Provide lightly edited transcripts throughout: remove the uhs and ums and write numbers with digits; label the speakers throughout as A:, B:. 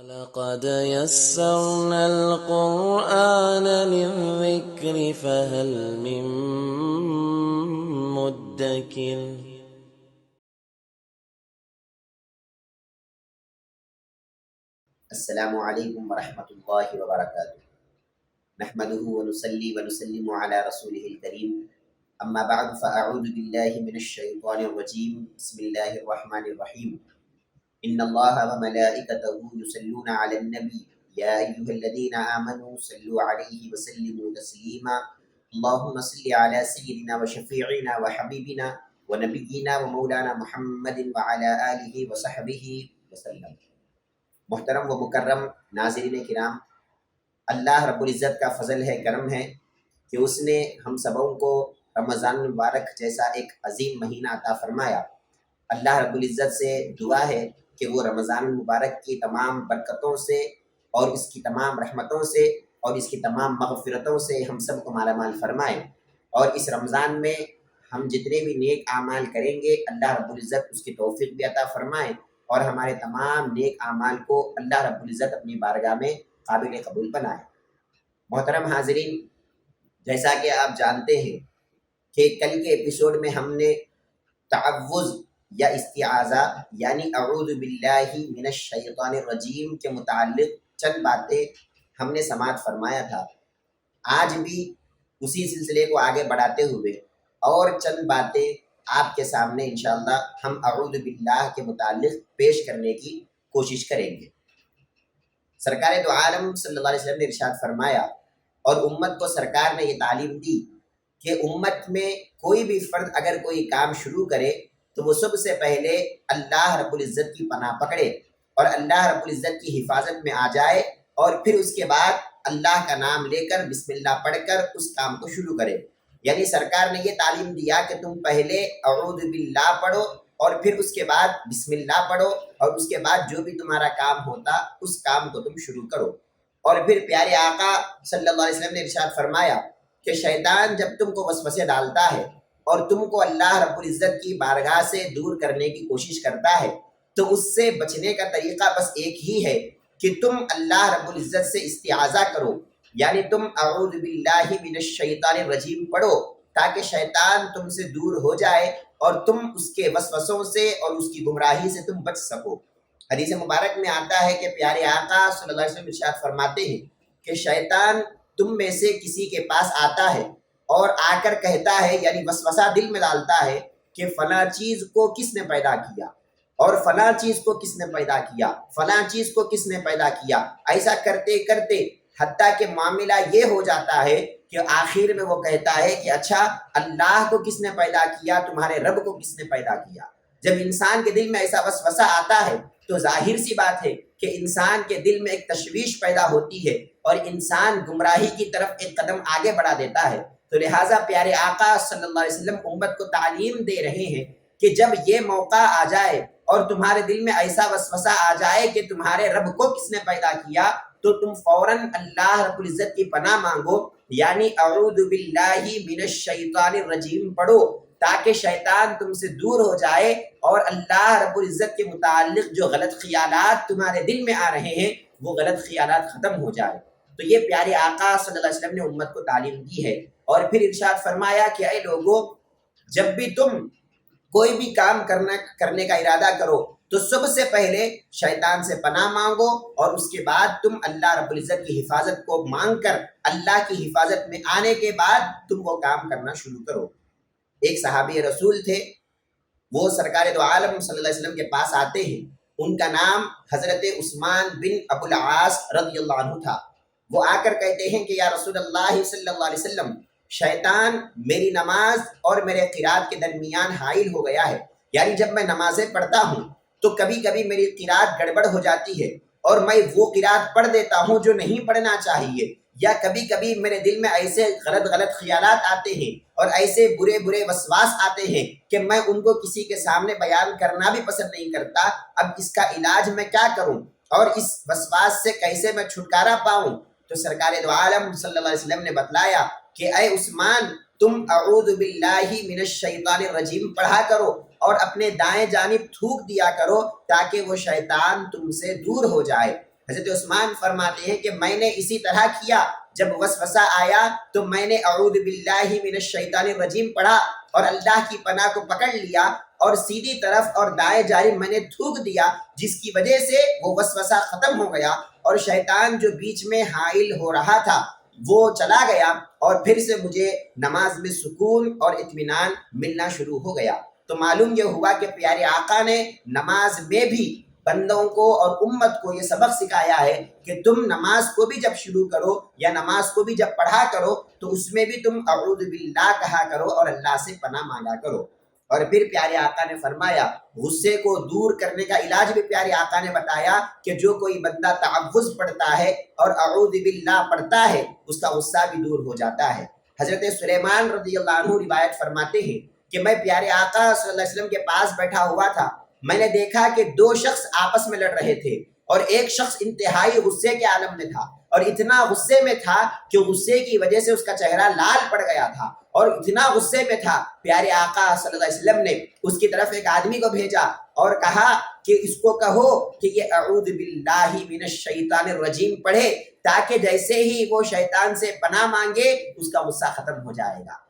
A: ولقد يسرنا القرآن للذكر فهل من مدكر
B: السلام علیکم ورحمۃ اللہ وبرکاتہ۔ نحمده ونصلي ونسلم على رسوله الكريم اما بعد فاعوذ باللہ من الشیطان الرجیم بسم اللہ الرحمن الرحیم ان اللہ وملائکته یصلون علی النبی یا ایھا الذین آمنوا صلوا علیہ وسلموا تسلیما اللهم صل علی سیدنا وشفیعنا وحبیبنا ونبینا ومولانا محمد وعلی آلہ وصحبہ وسلم۔ محترم و مکرم ناظرین کرام، اللہ رب العزت کا فضل ہے، کرم ہے کہ اس نے ہم سبوں کو رمضان المبارک جیسا ایک عظیم مہینہ عطا فرمایا۔ اللہ رب العزت سے دعا ہے کہ وہ رمضان المبارک کی تمام برکتوں سے اور اس کی تمام رحمتوں سے اور اس کی تمام مغفرتوں سے ہم سب کو مالا مال فرمائے، اور اس رمضان میں ہم جتنے بھی نیک اعمال کریں گے اللہ رب العزت اس کی توفیق بھی عطا فرمائے، اور ہمارے تمام نیک اعمال کو اللہ رب العزت اپنی بارگاہ میں قابل قبول بنائے۔ محترم حاضرین، جیسا کہ آپ جانتے ہیں کہ کل کے ایپیسوڈ میں ہم نے تعوذ یا استعاذہ یعنی اعوذ باللہ من الشیطان الرجیم کے متعلق چند باتیں ہم نے سماعت فرمایا تھا۔ آج بھی اسی سلسلے کو آگے بڑھاتے ہوئے اور چند باتیں آپ کے سامنے انشاءاللہ ہم اعوذ باللہ کے متعلق پیش کرنے کی کوشش کریں گے۔ سرکار دو عالم صلی اللہ علیہ وسلم نے ارشاد فرمایا اور امت کو سرکار نے یہ تعلیم دی کہ امت میں کوئی بھی فرد اگر کوئی کام شروع کرے تو وہ سب سے پہلے اللہ رب العزت کی پناہ پکڑے اور اللہ رب العزت کی حفاظت میں آ جائے، اور پھر اس کے بعد اللہ کا نام لے کر بسم اللہ پڑھ کر اس کام کو شروع کرے۔ یعنی سرکار نے یہ تعلیم دیا کہ تم پہلے اعوذ باللہ پڑھو اور پھر اس کے بعد بسم اللہ پڑھو، اور اس کے بعد جو بھی تمہارا کام ہوتا اس کام کو تم شروع کرو۔ اور پھر پیارے آقا صلی اللہ علیہ وسلم نے ارشاد فرمایا کہ شیطان جب تم کو وسوسے ڈالتا ہے اور تم کو اللہ رب العزت کی بارگاہ سے دور کرنے کی کوشش کرتا ہے تو اس سے بچنے کا طریقہ بس ایک ہی ہے کہ تم اللہ رب العزت سے استعاذہ کرو، یعنی تم اعوذ باللہ من الشیطان الرجیم پڑھو تاکہ شیطان تم سے دور ہو جائے اور تم اس کے وسوسوں سے اور اس کی گمراہی سے تم بچ سکو۔ حدیث مبارک میں آتا ہے کہ پیارے آقا صلی اللہ علیہ وسلم ارشاد فرماتے ہیں کہ شیطان تم میں سے کسی کے پاس آتا ہے اور آ کر کہتا ہے، یعنی وسوسہ دل میں ڈالتا ہے کہ فلاں چیز کو کس نے پیدا کیا اور فلاں چیز کو کس نے پیدا کیا، فلاں چیز کو کس نے پیدا کیا۔ ایسا کرتے کرتے حتیٰ کہ معاملہ یہ ہو جاتا ہے کہ آخر میں وہ کہتا ہے کہ اچھا اللہ کو کس نے پیدا کیا، تمہارے رب کو کس نے پیدا کیا۔ جب انسان کے دل میں ایسا وسوسہ آتا ہے تو ظاہر سی بات ہے کہ انسان کے دل میں ایک تشویش پیدا ہوتی ہے اور انسان گمراہی کی طرف ایک قدم آگے بڑھا دیتا ہے۔ تو لہٰذا پیارے آقا صلی اللہ علیہ وسلم امت کو تعلیم دے رہے ہیں کہ جب یہ موقع آ جائے اور تمہارے دل میں ایسا وسوسہ آ جائے کہ تمہارے رب کو کس نے پیدا کیا، تو تم فوراً اللہ رب العزت کی پناہ مانگو، یعنی اعوذ باللہ من الشیطان الرجیم پڑھو تاکہ شیطان تم سے دور ہو جائے اور اللہ رب العزت کے متعلق جو غلط خیالات تمہارے دل میں آ رہے ہیں وہ غلط خیالات ختم ہو جائے۔ تو یہ پیارے آقا صلی اللہ علیہ وسلم نے امت کو تعلیم دی ہے، اور پھر ارشاد فرمایا کہ اے لوگو، جب بھی تم کوئی بھی کام کرنے کا ارادہ کرو تو سب سے پہلے شیطان سے پناہ مانگو، اور اس کے بعد تم اللہ رب العزت کی حفاظت کو مانگ کر اللہ کی حفاظت میں آنے کے بعد تم وہ کام کرنا شروع کرو۔ ایک صحابی رسول تھے، وہ سرکار دو عالم صلی اللہ علیہ وسلم کے پاس آتے ہیں، ان کا نام حضرت عثمان بن ابو العاص رضی اللہ عنہ تھا۔ وہ آ کر کہتے ہیں کہ یا رسول اللہ صلی اللہ علیہ وسلم، شیطان میری نماز اور میرے قرات کے درمیان حائل ہو گیا ہے، یعنی جب میں نمازیں پڑھتا ہوں تو کبھی کبھی میری قرات گڑبڑ ہو جاتی ہے اور میں وہ قرات پڑھ دیتا ہوں جو نہیں پڑھنا چاہیے، یا کبھی کبھی میرے دل میں ایسے غلط خیالات آتے ہیں اور ایسے برے وسواس آتے ہیں کہ میں ان کو کسی کے سامنے بیان کرنا بھی پسند نہیں کرتا۔ اب اس کا علاج میں کیا کروں اور اس وسواس سے کیسے میں چھٹکارا پاؤں؟ تو سرکار دو عالم صلی اللہ علیہ وسلم نے بتلایا کہ اے عثمان، تم اعوذ باللہ من الشیطان الرجیم پڑھا کرو اور اپنے دائیں جانب تھوک دیا کرو تاکہ وہ شیطان تم سے دور ہو جائے۔ حضرت عثمان فرماتے ہیں کہ میں نے اسی طرح کیا، جب وسوسہ آیا تو میں نے اعوذ باللہ من الشیطان الرجیم پڑھا اور اللہ کی پناہ کو پکڑ لیا اور سیدھی طرف اور دائیں جانب میں نے تھوک دیا، جس کی وجہ سے وہ وسوسہ ختم ہو گیا اور شیطان جو بیچ میں حائل ہو رہا تھا وہ چلا گیا، اور پھر سے مجھے نماز میں سکون اور اطمینان ملنا شروع ہو گیا۔ تو معلوم یہ ہوا کہ پیارے آقا نے نماز میں بھی بندوں کو اور امت کو یہ سبق سکھایا ہے کہ تم نماز کو بھی جب شروع کرو یا نماز کو بھی جب پڑھا کرو تو اس میں بھی تم اعوذ باللہ کہا کرو اور اللہ سے پناہ مانگا کرو۔ اور پھر پیارے آقا نے فرمایا، غصے کو دور کرنے کا علاج بھی پیارے آقا نے بتایا کہ جو کوئی بندہ تعوذ پڑھتا ہے اور اعوذ باللہ پڑھتا ہے اس کا غصہ بھی دور ہو جاتا ہے۔ حضرت سلیمان رضی اللہ عنہ روایت فرماتے ہیں کہ میں پیارے آقا صلی اللہ علیہ وسلم کے پاس بیٹھا ہوا تھا، میں نے دیکھا کہ دو شخص آپس میں لڑ رہے تھے اور ایک شخص انتہائی غصے کے عالم میں تھا اور اتنا غصے میں تھا کہ غصے کی وجہ سے اس کا چہرہ لال پڑ گیا تھا اور اتنا غصے میں تھا، پیارے آقا صلی اللہ علیہ وسلم نے اس کی طرف ایک آدمی کو بھیجا اور کہا کہ اس کو کہو کہ یہ اعوذ باللہ من الشیطان الرجیم پڑھے، تاکہ جیسے ہی وہ شیطان سے پناہ مانگے اس کا غصہ ختم ہو جائے گا۔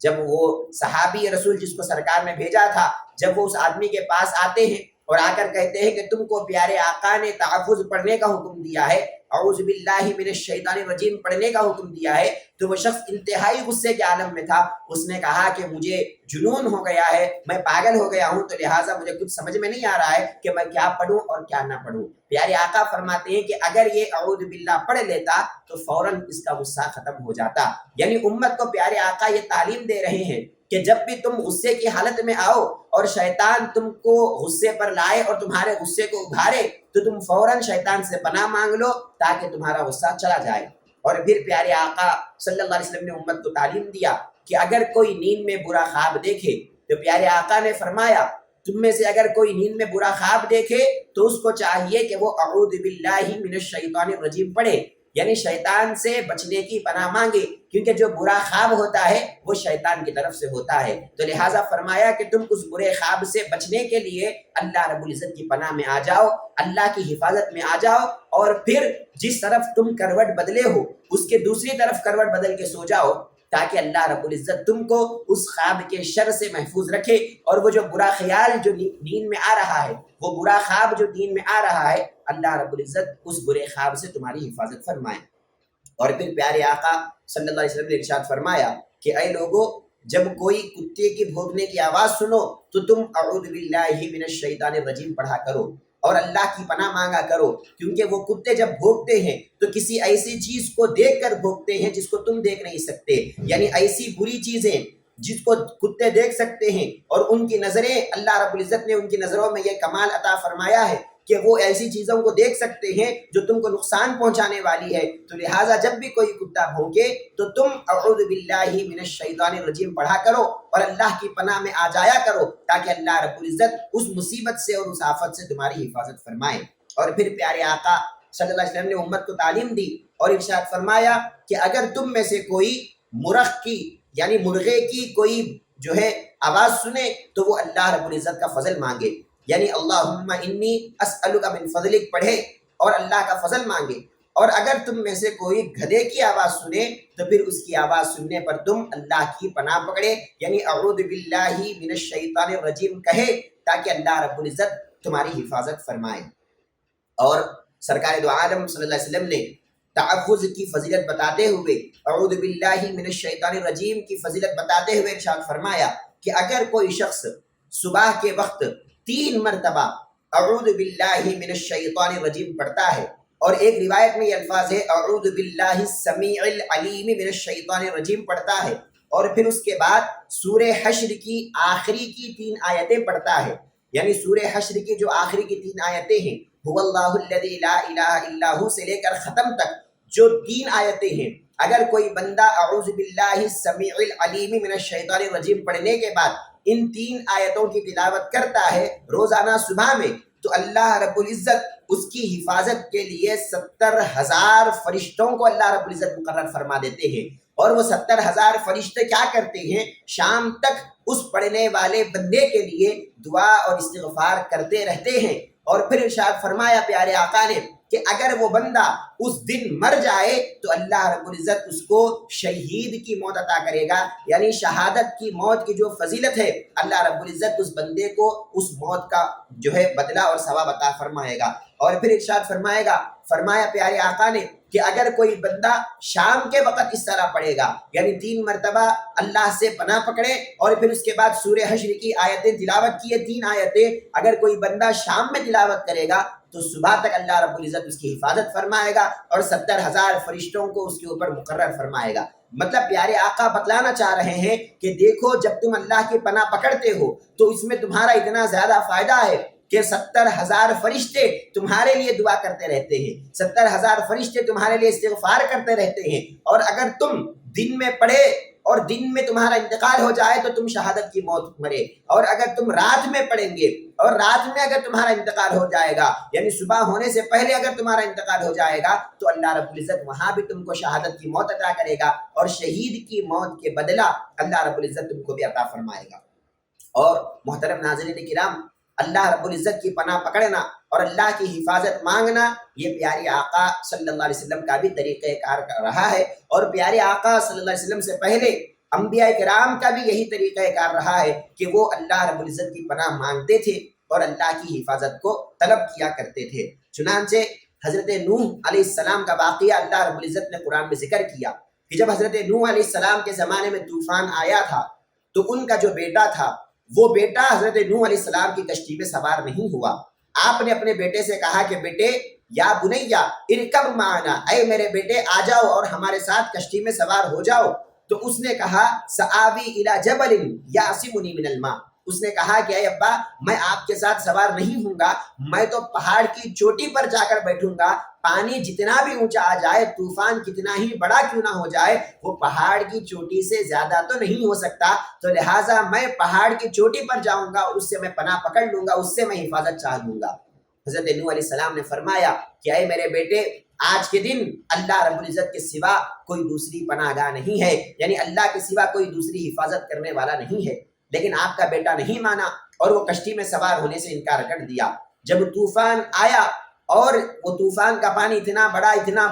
B: جب وہ صحابی رسول جس کو سرکار نے بھیجا تھا، جب وہ اس آدمی کے پاس آتے ہیں اور آ کر کہتے ہیں کہ تم کو پیارے آقا نے تحفظ پڑھنے کا حکم دیا ہے، اعوذ باللہ من الشیطان الرجیم پڑھنے کا حکم دیا ہے، تو وہ شخص انتہائی غصے کے عالم میں تھا۔ اس نے کہا کہ مجھے جنون ہو گیا ہے، میں پاگل ہو گیا ہوں، تو لہٰذا مجھے کچھ سمجھ میں نہیں آ رہا ہے کہ میں کیا پڑھوں اور کیا نہ پڑھوں۔ پیارے آقا فرماتے ہیں کہ اگر یہ اعوذ باللہ پڑھ لیتا تو فوراً اس کا غصہ ختم ہو جاتا۔ یعنی امت کو پیارے آقا یہ تعلیم دے رہے ہیں کہ جب بھی تم غصے کی حالت میں آؤ اور شیطان تم کو غصے پر لائے اور تمہارے غصے کو ابھارے تو تم فوراً شیطان سے پناہ مانگ لو تاکہ تمہارا غصہ چلا جائے۔ اور پھر پیارے آقا صلی اللہ علیہ وسلم نے امت کو تعلیم دیا کہ اگر کوئی نیند میں برا خواب دیکھے تو پیارے آقا نے فرمایا تم میں سے اگر کوئی نیند میں برا خواب دیکھے تو اس کو چاہیے کہ وہ اعوذ باللہ من الشیطان الرجیم پڑھے، یعنی شیطان سے بچنے کی پناہ مانگے، کیونکہ جو برا خواب ہوتا ہے وہ شیطان کی طرف سے ہوتا ہے۔ تو لہٰذا فرمایا کہ تم اس برے خواب سے بچنے کے لیے اللہ رب العزت کی پناہ میں آ جاؤ، اللہ کی حفاظت میں آ جاؤ، اور پھر جس طرف تم کروٹ بدلے ہو اس کے دوسری طرف کروٹ بدل کے سو جاؤ، تاکہ اللہ رب العزت تم کو اس خواب کے شر سے محفوظ رکھے، اور وہ جو برا خیال جو نیند میں آ رہا ہے، وہ برا خواب جو نیند میں آ رہا ہے، اللہ رب العزت اس برے خواب سے تمہاری حفاظت فرمائے۔ اور پھر پیارے آقا صلی اللہ علیہ وسلم نے ارشاد فرمایا کہ اے لوگو، جب کوئی کتے کی بھونکنے کی آواز سنو تو تم اعوذ باللہ من الشیطان الرجیم پڑھا کرو اور اللہ کی پناہ مانگا کرو، کیونکہ وہ کتے جب بھونکتے ہیں تو کسی ایسی چیز کو دیکھ کر بھونکتے ہیں جس کو تم دیکھ نہیں سکتے، یعنی ایسی بری چیزیں جس کو کتے دیکھ سکتے ہیں، اور ان کی نظریں، اللہ رب العزت نے ان کی نظروں میں یہ کمال عطا فرمایا ہے کہ وہ ایسی چیزوں کو دیکھ سکتے ہیں جو تم کو نقصان پہنچانے والی ہے۔ تو لہٰذا جب بھی کوئی کتا بھونکے تو تم اعوذ باللہ من الشیطان الرجیم پڑھا کرو اور اللہ کی پناہ میں آ جایا کرو، تاکہ اللہ رب العزت اس مصیبت سے اور اس آفت سے تمہاری حفاظت فرمائے۔ اور پھر پیارے آقا صلی اللہ علیہ وسلم نے امت کو تعلیم دی اور ارشاد فرمایا کہ اگر تم میں سے کوئی مرغ کی یعنی مرغے کی کوئی جو ہے آواز سنے تو وہ اللہ رب العزت کا فضل مانگے، یعنی اللہم انی اسألک من فضلک پڑھے اور اللہ کا فضل مانگے۔ اور اگر تم میں سے کوئی گدھے کی آواز سنے تو پھر اس کی آواز سننے پر تم اللہ کی پناہ پکڑے، یعنی اعوذ باللہ من الشیطان الرجیم کہے، تاکہ اللہ رب العزت تمہاری حفاظت فرمائے۔ اور سرکار دو عالم صلی اللہ علیہ وسلم نے تحفظ کی فضیلت بتاتے ہوئے، اعوذ باللہ من الشیطان الرجیم کی فضیلت بتاتے ہوئے ارشاد فرمایا کہ اگر کوئی شخص صبح کے وقت 3 مرتبہ اعوذ باللہ من الشیطان الرجیم پڑھتا ہے، اور ایک روایت میں یہ الفاظ ہے اعوذ باللہ السمیع العلیم من الشیطان الرجیم پڑھتا ہے، اور پھر اس کے بعد سورہ حشر کی آخری کی 3 آیتیں پڑھتا ہے، یعنی سورہ حشر کی جو آخری کی 3 آیتیں ہیں هو اللہ الذی لا الہ الا ہو سے لے کر ختم تک جو 3 آیتیں ہیں، اگر کوئی بندہ اعوذ باللہ السمیع العلیم من الشیطان الرجیم پڑھنے کے بعد ان 3 آیتوں کی تلاوت کرتا ہے روزانہ صبح میں، تو اللہ رب العزت اس کی حفاظت کے لیے 70,000 فرشتوں کو اللہ رب العزت مقرر فرما دیتے ہیں، اور وہ 70,000 فرشتے کیا کرتے ہیں؟ شام تک اس پڑھنے والے بندے کے لیے دعا اور استغفار کرتے رہتے ہیں۔ اور پھر ارشاد فرمایا پیارے آقا نے کہ اگر وہ بندہ اس دن مر جائے تو اللہ رب العزت اس کو شہید کی موت عطا کرے گا، یعنی شہادت کی موت کی جو فضیلت ہے اللہ رب العزت اس بندے کو اس موت کا جو ہے بدلہ اور ثواب عطا فرمائے گا۔ اور پھر ارشاد فرمایا پیارے آقا نے کہ اگر کوئی بندہ شام کے وقت اس طرح پڑھے گا، یعنی 3 مرتبہ اللہ سے پناہ پکڑے اور پھر اس کے بعد سورہ حشر کی آیتیں تلاوت کیے، 3 آیتیں اگر کوئی بندہ شام میں تلاوت کرے گا تو صبح تک اللہ رب العزت اس کی حفاظت فرمائے گا اور 70,000 فرشتوں کو اس کے اوپر مقرر فرمائے گا۔ مطلب پیارے آقا بتلانا چاہ رہے ہیں کہ دیکھو جب تم اللہ کی پناہ پکڑتے ہو تو اس میں تمہارا اتنا زیادہ فائدہ ہے کہ 70,000 فرشتے تمہارے لیے دعا کرتے رہتے ہیں، 70,000 فرشتے تمہارے لیے استغفار کرتے رہتے ہیں، اور اگر تم دن میں پڑھے اور دن میں تمہارا انتقال ہو جائے تو تم شہادت کی موت مرے، اور اگر تم رات میں پڑھیں گے اور رات میں اگر تمہارا انتقال ہو جائے گا، یعنی صبح ہونے سے پہلے اگر تمہارا انتقال ہو جائے گا تو اللہ رب العزت وہاں بھی تم کو شہادت کی موت عطا کرے گا، اور شہید کی موت کے بدلہ اللہ رب العزت تم کو بھی عطا فرمائے گا۔ اور محترم ناظرین کرام، اللہ رب العزت کی پناہ پکڑنا اور اللہ کی حفاظت مانگنا یہ پیارے آقا صلی اللہ علیہ وسلم کا بھی طریقہ کار رہا ہے، اور پیارے آقا صلی اللہ علیہ وسلم سے پہلے انبیاء کرام کا بھی یہی طریقہ کار رہا ہے کہ وہ اللہ رب العزت کی پناہ مانگتے تھے اور اللہ کی حفاظت کو طلب کیا کرتے تھے۔ چنانچہ حضرت نوح علیہ السلام کا واقعہ اللہ رب العزت نے قرآن میں ذکر کیا کہ جب حضرت نوح علیہ السلام کے زمانے میں طوفان آیا تھا تو ان کا جو بیٹا تھا وہ بیٹا حضرت نوح علیہ السلام کی کشتی میں سوار نہیں ہوا۔ آپ نے اپنے بیٹے سے کہا کہ بیٹے یا بنیا ارکب معنا، اے میرے بیٹے آ جاؤ اور ہمارے ساتھ کشتی میں سوار ہو جاؤ۔ تو اس نے کہا سآوی الی جبل یعصمنی من الماء، اس نے کہا کہ اے ابا میں آپ کے ساتھ سوار نہیں ہوں گا، میں تو پہاڑ کی چوٹی پر جا کر بیٹھوں گا، پانی جتنا بھی اونچا آ جائے، طوفان کتنا ہی بڑا کیوں نہ ہو جائے، وہ پہاڑ کی چوٹی سے زیادہ تو نہیں ہو سکتا، تو لہٰذا میں پہاڑ کی چوٹی پر جاؤں گا اور اس سے میں پناہ پکڑ لوں گا، اس سے میں حفاظت چاہ لوں گا۔ حضرت نوح علیہ السلام نے فرمایا کہ اے میرے بیٹے آج کے دن اللہ رب العزت کے سوا کوئی دوسری پناہ گاہ نہیں ہے، یعنی اللہ کے سوا کوئی دوسری حفاظت کرنے والا نہیں ہے۔ لیکن آپ کا بیٹا نہیں مانا اور وہ کشتی میں سوار ہونے سے انکار کر دیا۔ جب طوفان آیا اور وہ طوفان کا پانی اتنا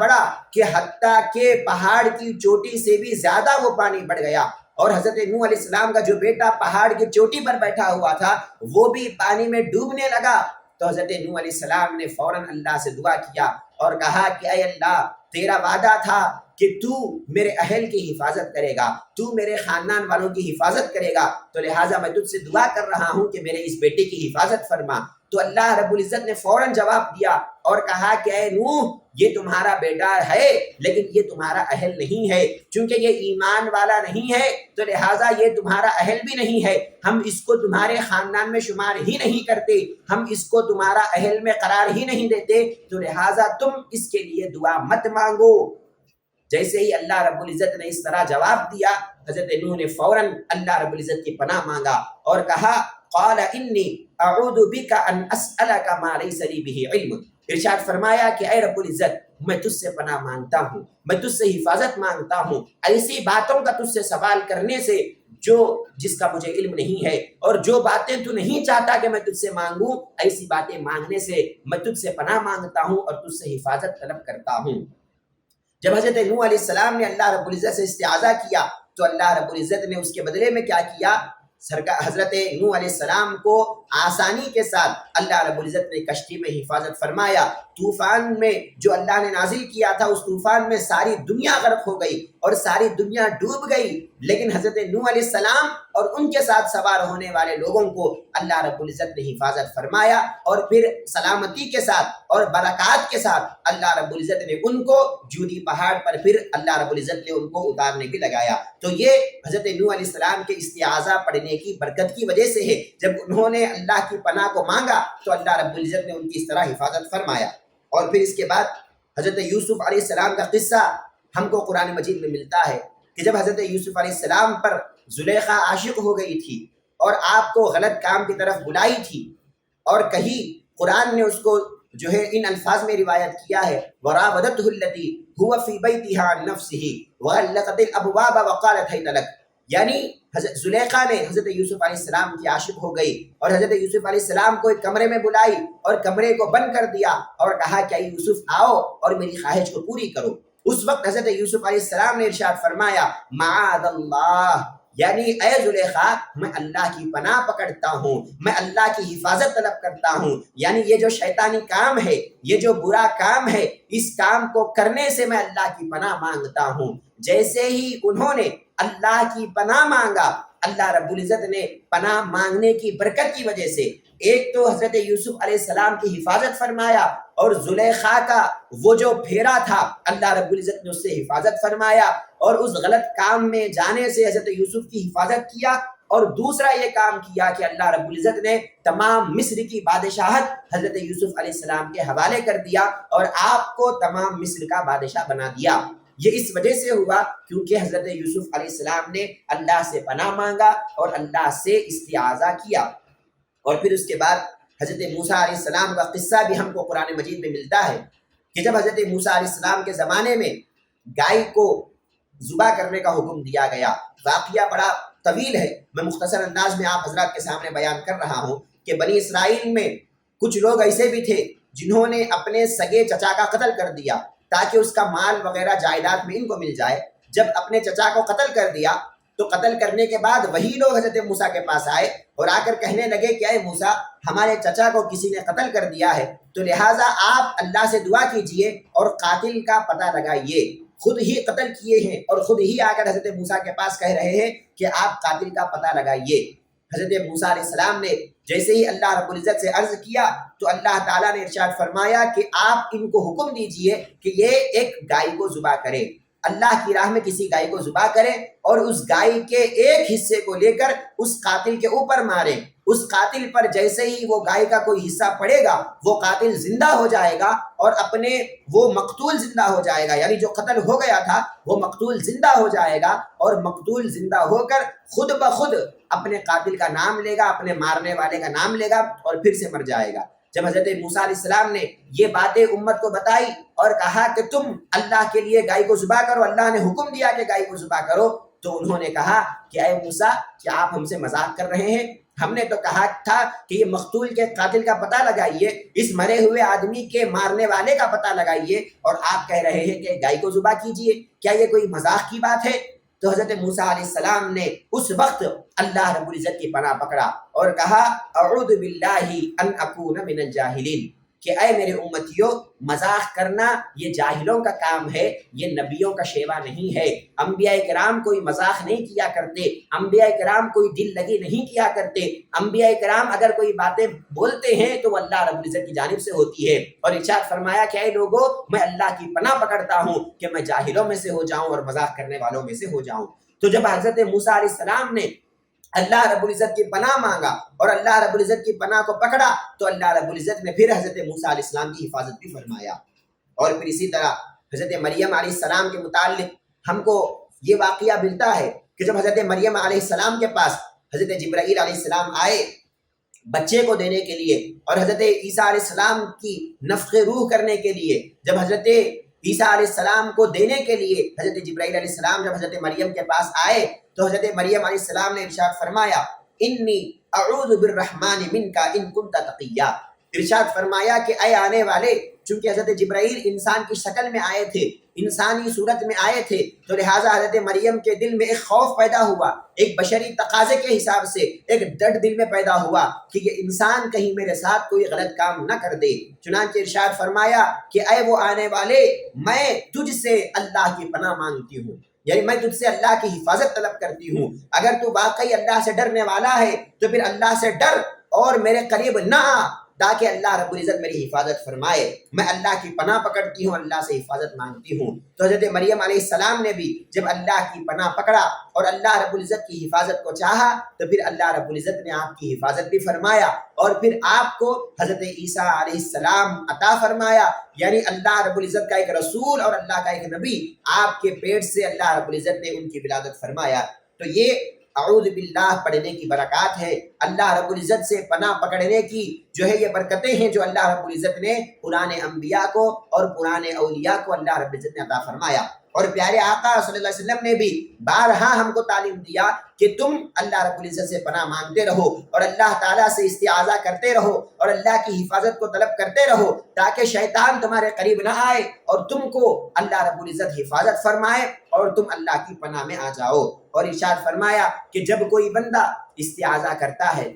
B: بڑا کہ حتیٰ کہ پہاڑ کی چوٹی سے بھی زیادہ وہ پانی بڑھ گیا، اور حضرت نوح علیہ السلام کا جو بیٹا پہاڑ کی چوٹی پر بیٹھا ہوا تھا وہ بھی پانی میں ڈوبنے لگا، تو حضرت نوح علیہ السلام نے فوراً اللہ سے دعا کیا اور کہا کہ اے اللہ تیرا وعدہ تھا کہ تو میرے اہل کی حفاظت کرے گا، تو میرے خاندان والوں کی حفاظت کرے گا، تو لہٰذا میں تجھ سے دعا کر رہا ہوں کہ میرے اس بیٹے کی حفاظت فرما۔ تو اللہ رب العزت نے فوراً جواب دیا اور کہا کہ اے نوح یہ تمہارا بیٹا ہے لیکن یہ تمہارا اہل نہیں ہے، چونکہ یہ ایمان والا نہیں ہے تو لہٰذا یہ تمہارا اہل بھی نہیں ہے، ہم اس کو تمہارے خاندان میں شمار ہی نہیں کرتے، ہم اس کو تمہارا اہل میں قرار ہی نہیں دیتے، تو لہٰذا تم اس کے لیے دعا مت مانگو۔ جیسے ہی اللہ رب العزت نے اس طرح جواب دیا، حضرت نوح نے فوراً اللہ رب العزت کی پناہ مانگا اور کہا قال انی اعوذ بک ان اسألک ما لیس لی بہ علم، ارشاد فرمایا کہ اے رب العزت میں تجھ سے پناہ مانگتا ہوں، میں تجھ سے حفاظت مانگتا ہوں ایسی باتوں کا تجھ سے سوال کرنے سے جس کا مجھے علم نہیں ہے، اور جو باتیں تو نہیں چاہتا کہ میں تجھ سے مانگوں ایسی باتیں مانگنے سے میں تجھ سے پناہ مانگتا ہوں اور تجھ سے حفاظت طلب کرتا ہوں۔ جب حضرت نوح علیہ السلام نے اللہ رب العزت سے استعاذہ کیا تو اللہ رب العزت نے اس کے بدلے میں کیا کیا، حضرت نوح علیہ السلام کو آسانی کے ساتھ اللہ رب العزت نے کشتی میں حفاظت فرمایا۔ طوفان میں جو اللہ نے نازل کیا تھا اس طوفان میں ساری دنیا غرق ہو گئی اور ساری دنیا ڈوب گئی، لیکن حضرت نوح علیہ السلام اور ان کے ساتھ سوار ہونے والے لوگوں کو اللہ رب العزت نے حفاظت فرمایا، اور پھر سلامتی کے ساتھ اور برکات کے ساتھ اللہ رب العزت نے ان کو جودی پہاڑ پر پھر اللہ رب العزت نے ان کو اتارنے بھی لگایا۔ تو یہ حضرت نوح علیہ السلام کے استعاذہ پڑھنے کی برکت کی وجہ سے ہے، جب انہوں نے اللہ کی پناہ کو مانگا تو اللہ رب العزت نے ان کی اس طرح حفاظت فرمایا۔ اور پھر اس کے بعد حضرت یوسف علیہ السلام کا قصہ ہم کو قرآن مجید میں ملتا ہے کہ جب حضرت یوسف علیہ السلام پر زلیخا عاشق ہو گئی تھی اور آپ کو غلط کام کی طرف بلائی تھی، اور کہیں قرآن نے اس کو جو ہے ان الفاظ میں روایت کیا ہے وراودته التي هو في بيتها عن نفسه وغلقت الابواب وقالت هيت لك، یعنی حضرت زلیخا نے حضرت یوسف علیہ السلام کی عاشق ہو گئی اور حضرت یوسف علیہ السلام کو ایک کمرے میں بلائی اور کمرے کو بند کر دیا اور کہا کہ اے یوسف آؤ اور میری خواہش کو پوری کرو۔ اس وقت حضرت یوسف علیہ السلام نے ارشاد فرمایا معاذ اللہ، یعنی اے زلیخا میں اللہ کی پناہ پکڑتا ہوں، میں اللہ کی حفاظت طلب کرتا ہوں، یعنی یہ جو شیطانی کام ہے، یہ جو برا کام ہے، اس کام کو کرنے سے میں اللہ کی پناہ مانگتا ہوں۔ جیسے ہی انہوں نے اللہ کی پناہ مانگا، اللہ رب العزت نے پناہ مانگنے کی برکت کی وجہ سے ایک تو حضرت یوسف علیہ السلام کی حفاظت فرمایا، اور زلیخا کا وہ جو پھیرا تھا اللہ رب العزت نے اس سے حفاظت فرمایا، اور اس غلط کام میں جانے سے حضرت یوسف کی حفاظت کیا۔ اور دوسرا یہ کام کیا کہ اللہ رب العزت نے تمام مصر کی بادشاہت حضرت یوسف علیہ السلام کے حوالے کر دیا اور آپ کو تمام مصر کا بادشاہ بنا دیا۔ یہ اس وجہ سے ہوا کیونکہ حضرت یوسف علیہ السلام نے اللہ سے پناہ مانگا اور اللہ سے استعاذہ کیا۔ اور پھر اس کے بعد حضرت موسیٰ علیہ السلام کا قصہ بھی ہم کو قرآن مجید میں ملتا ہے کہ جب حضرت موسیٰ علیہ السلام کے زمانے میں گائے کو ذبح کرنے کا حکم دیا گیا۔ واقعہ بڑا طویل ہے، میں مختصر انداز میں آپ حضرات کے سامنے بیان کر رہا ہوں کہ بنی اسرائیل میں کچھ لوگ ایسے بھی تھے جنہوں نے اپنے سگے چچا کا قتل کر دیا تاکہ اس کا مال وغیرہ جائیداد میں ان کو مل جائے۔ جب اپنے چچا کو قتل کر دیا تو قتل کرنے کے بعد وہی لوگ حضرت موسیٰ کے پاس آئے اور آ کر کہنے لگے کہ اے موسیٰ ہمارے چچا کو کسی نے قتل کر دیا ہے، تو لہٰذا آپ اللہ سے دعا کیجئے اور قاتل کا پتہ لگائیے۔ خود ہی قتل کیے ہیں اور خود ہی آ کر حضرت موسیٰ کے پاس کہہ رہے ہیں کہ آپ قاتل کا پتہ لگائیے۔ حضرت موسیٰ علیہ السلام نے جیسے ہی اللہ رب العزت سے عرض کیا تو اللہ تعالیٰ نے ارشاد فرمایا کہ آپ ان کو حکم دیجئے کہ یہ ایک گائے کو ذبح کرے، اللہ کی راہ میں کسی گائے کو ذبح کرے اور اس گائے کے ایک حصے کو لے کر اس قاتل کے اوپر مارے۔ اس قاتل پر جیسے ہی وہ گائے کا کوئی حصہ پڑے گا وہ قاتل زندہ ہو جائے گا اور اپنے وہ مقتول زندہ ہو جائے گا، یعنی جو قتل ہو گیا تھا وہ مقتول زندہ ہو جائے گا اور مقتول زندہ ہو کر خود بخود اپنے قاتل کا نام لے گا، اپنے مارنے والے کا نام لے گا اور پھر سے مر جائے گا۔ جب حضرت موسیٰ علیہ السلام نے یہ باتیں امت کو بتائی اور کہا کہ تم اللہ کے لیے گائے کو ذبح کرو، اللہ نے حکم دیا کہ گائے کو ذبح کرو، تو انہوں نے کہا کہ اے موسیٰ کیا آپ ہم سے مذاق کر رہے ہیں؟ ہم نے تو کہا تھا کہ یہ مقتول کے قاتل کا پتہ لگائیے، اس مرے ہوئے آدمی کے مارنے والے کا پتہ لگائیے، اور آپ کہہ رہے ہیں کہ گائے کو ذبح کیجئے، کیا یہ کوئی مذاق کی بات ہے؟ تو حضرت موسیٰ علیہ السلام نے اس وقت اللہ رب العزت کی پناہ پکڑا اور کہا اعوذ باللہ ان اکون من الجاہلین، کہ اے میرے امتیوں مذاق کرنا یہ جاہلوں کا کام ہے، یہ نبیوں کا شیوا نہیں ہے۔ انبیاء کرام کوئی مذاق نہیں کیا کرتے، انبیاء کرام کوئی دل لگی نہیں کیا کرتے، انبیاء کرام اگر کوئی باتیں بولتے ہیں تو وہ اللہ رب العزت کی جانب سے ہوتی ہے۔ اور ارشاد فرمایا کہ اے لوگو میں اللہ کی پناہ پکڑتا ہوں کہ میں جاہلوں میں سے ہو جاؤں اور مذاق کرنے والوں میں سے ہو جاؤں۔ تو جب حضرت موسیٰ علیہ السلام نے اللہ رب العزت کی پناہ مانگا اور اللہ رب العزت کی پناہ کو پکڑا تو اللہ رب العزت نے پھر حضرت موسیٰ علیہ السلام کی حفاظت بھی فرمایا۔ اور پھر اسی طرح حضرت مریم علیہ السلام کے متعلق ہم کو یہ واقعہ ملتا ہے کہ جب حضرت مریم علیہ السلام کے پاس حضرت جبرائیل علیہ السلام آئے بچے کو دینے کے لیے اور حضرت عیسیٰ علیہ السلام کی نفخ روح کرنے کے لیے، جب حضرت عیسیٰ علیہ السلام کو دینے کے لیے حضرت جبرائیل علیہ السلام جب حضرت مریم کے پاس آئے تو حضرت مریم علیہ السلام نے ارشاد فرمایا انی اعوذ بالرحمن منک ان کنت تقیا، ارشاد فرمایا کہ اے آنے والے، چونکہ حضرت جبرائیل انسان کی شکل میں آئے تھے، انسانی صورت میں آئے تھے، تو لہٰذا حضرت مریم کے دل میں ایک خوف پیدا ہوا، ایک بشری تقاضے کے حساب سے ایک ڈر دل میں پیدا ہوا کہ یہ انسان کہیں میرے ساتھ کوئی غلط کام نہ کر دے۔ چنانچہ ارشاد فرمایا کہ اے وہ آنے والے، میں تجھ سے اللہ کی پناہ مانگتی ہوں، یعنی میں تجھ سے اللہ کی حفاظت طلب کرتی ہوں، اگر تو واقعی اللہ سے ڈرنے والا ہے تو پھر اللہ سے ڈر اور میرے قریب نہ آ تاکہ اللہ رب العزت میری حفاظت فرمائے۔ میں اللہ کی پناہ پکڑتی ہوں، اللہ سے حفاظت مانگتی ہوں۔ تو حضرت مریم علیہ السلام نے بھی جب اللہ کی پناہ پکڑا اور اللہ رب العزت کی حفاظت کو چاہا تو پھر اللہ رب العزت نے آپ کی حفاظت بھی فرمایا اور پھر آپ کو حضرت عیسیٰ علیہ السلام عطا فرمایا، یعنی اللہ رب العزت کا ایک رسول اور اللہ کا ایک نبی آپ کے پیٹ سے اللہ رب العزت نے ان کی ولادت فرمایا۔ تو یہ اعوذ باللہ پڑھنے کی برکات ہے، اللہ رب العزت سے پناہ پکڑنے کی جو ہے یہ برکتیں ہیں جو اللہ رب العزت نے پرانے انبیاء کو اور پرانے اولیاء کو اللہ رب العزت نے عطا فرمایا۔ اور پیارے آقا صلی اللہ علیہ وسلم نے بھی بارہا ہم کو تعلیم دیا کہ تم اللہ رب العزت سے پناہ مانگتے رہو اور اللہ تعالیٰ سے استعاذہ کرتے رہو اور اللہ کی حفاظت کو طلب کرتے رہو تاکہ شیطان تمہارے قریب نہ آئے اور تم کو اللہ رب العزت حفاظت فرمائے اور تم اللہ کی پناہ میں آ جاؤ۔ اور ارشاد فرمایا کہ جب کوئی بندہ استعاذہ کرتا ہے،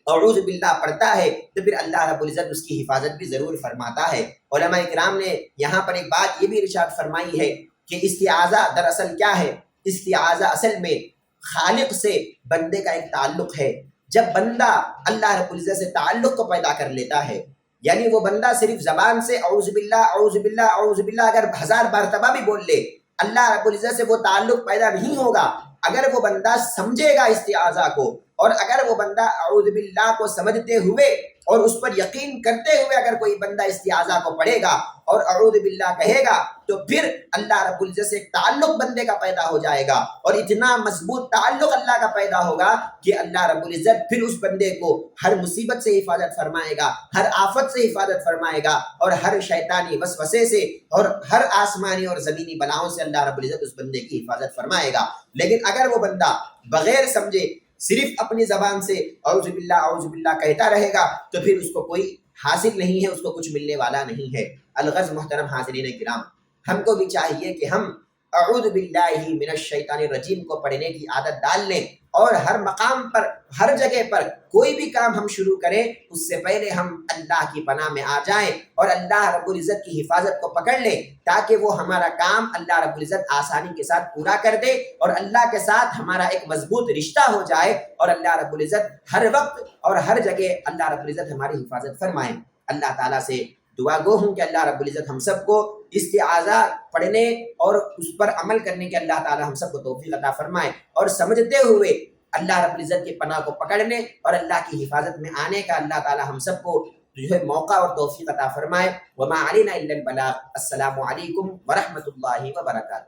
B: اعوذ باللہ پڑھتا ہے، تو پھر اللہ رب العزت اس کی حفاظت بھی ضرور فرماتا ہے۔ علماء کرام نے یہاں پر ایک بات یہ بھی ارشاد فرمائی ہے کہ استعاذہ دراصل کیا ہے؟ استعاذہ اصل میں خالق سے بندے کا ایک تعلق ہے۔ جب بندہ اللہ رب العزت سے تعلق کو پیدا کر لیتا ہے، یعنی وہ بندہ صرف زبان سے اعوذ باللہ اعوذ باللہ اعوذ باللہ اگر 1000 مرتبہ بھی بول لے، اللہ رب العزت سے وہ تعلق پیدا نہیں ہوگا۔ اگر وہ بندہ سمجھے گا استعاذہ کو، اور اگر وہ بندہ اعوذ باللہ کو سمجھتے ہوئے اور اس پر یقین کرتے ہوئے اگر کوئی بندہ استعاذہ کو پڑھے گا اور اعوذ باللہ کہے گا، تو پھر اللہ رب العزت سے ایک تعلق بندے کا پیدا ہو جائے گا، اور اتنا مضبوط تعلق اللہ کا پیدا ہوگا کہ اللہ رب العزت پھر اس بندے کو ہر مصیبت سے حفاظت فرمائے گا، ہر آفت سے حفاظت فرمائے گا، اور ہر شیطانی وسوسے سے اور ہر آسمانی اور زمینی بلاؤں سے اللہ رب العزت اس بندے کی حفاظت فرمائے گا۔ لیکن اگر وہ بندہ بغیر سمجھے صرف اپنی زبان سے اعوذ باللہ کہتا رہے گا، تو پھر اس کو کوئی حاصل نہیں ہے، اس کو کچھ ملنے والا نہیں ہے۔ الغرض محترم حاضرین کرام، ہم کو بھی چاہیے کہ ہم اعوذ باللہ من الشیطان الرجیم کو پڑھنے کی عادت ڈال لیں، اور ہر مقام پر، ہر جگہ پر کوئی بھی کام ہم شروع کریں اس سے پہلے ہم اللہ کی پناہ میں آ جائیں اور اللہ رب العزت کی حفاظت کو پکڑ لیں، تاکہ وہ ہمارا کام اللہ رب العزت آسانی کے ساتھ پورا کر دے اور اللہ کے ساتھ ہمارا ایک مضبوط رشتہ ہو جائے، اور اللہ رب العزت ہر وقت اور ہر جگہ اللہ رب العزت ہماری حفاظت فرمائے۔ اللہ تعالیٰ سے دعا گو ہوں کہ اللہ رب العزت ہم سب کو استعاذہ پڑھنے اور اس پر عمل کرنے کے اللہ تعالیٰ ہم سب کو توفیق عطا فرمائے، اور سمجھتے ہوئے اللہ رب العزت کی پناہ کو پکڑنے اور اللہ کی حفاظت میں آنے کا اللہ تعالیٰ ہم سب کو جو ہے موقع اور توفیق عطا فرمائے۔ وما علینا الا البلاغ۔ السلام علیکم ورحمۃ اللہ وبرکاتہ۔